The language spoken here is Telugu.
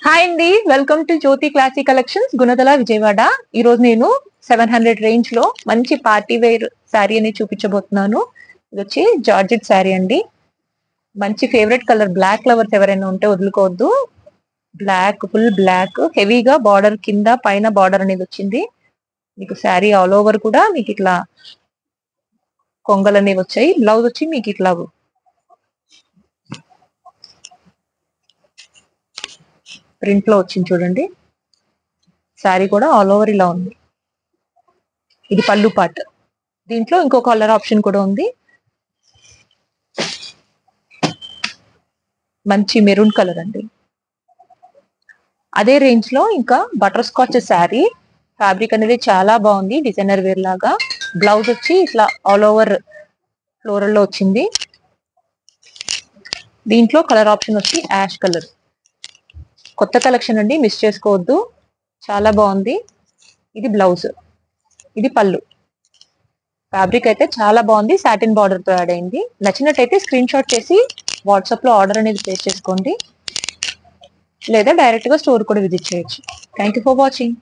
హాయ్ అండి, welcome to Jyothi classy collections, Gunadala, Vijayawada. ఈ రోజు నేను 700 రేంజ్ లో మంచి పార్టీ వేర్ శారీ అనేది చూపించబోతున్నాను. ఇది వచ్చి జార్జెట్ శారీ అండి. మంచి ఫేవరెట్ కలర్ బ్లాక్ లవర్స్ ఎవరైనా ఉంటే వదులుకోవద్దు. బ్లాక్, ఫుల్ బ్లాక్, హెవీగా బార్డర్ కింద పైన బార్డర్ అనేది వచ్చింది. మీకు శారీ ఆల్ ఓవర్ కూడా మీకు ఇట్లా కొంగలు అనేవి వచ్చాయి. బ్లౌజ్ వచ్చి మీకు ఇట్లా ప్రింట్ లో వచ్చింది చూడండి. శారీ కూడా ఆల్ ఓవర్ ఇలా ఉంది. ఇది పళ్ళు పార్ట్. దీంట్లో ఇంకో కలర్ ఆప్షన్ కూడా ఉంది, మంచి మెరూన్ కలర్ అండి. అదే రేంజ్ లో ఇంకా బటర్ స్కాచ్ శారీ. ఫ్యాబ్రిక్ అనేది చాలా బాగుంది, డిజైనర్ వేర్ లాగా. బ్లౌజ్ వచ్చి ఇట్లా ఆల్ ఓవర్ ఫ్లోరల్ లో వచ్చింది. దీంట్లో కలర్ ఆప్షన్ వచ్చి యాష్ కలర్. కొత్త కలెక్షన్ అండి, మిస్ చేసుకోవద్దు, చాలా బాగుంది. ఇది బ్లౌజ్, ఇది పళ్ళు. ఫ్యాబ్రిక్ అయితే చాలా బాగుంది, సాటిన్ బార్డర్ తో యాడ్ అయింది. నచ్చినట్టయితే స్క్రీన్ షాట్ చేసి వాట్సాప్ లో ఆర్డర్ అనేది ప్లేస్ చేసుకోండి, లేదా డైరెక్ట్ గా స్టోర్ కూడా విజిట్ చేయొచ్చు. Thank you for watching.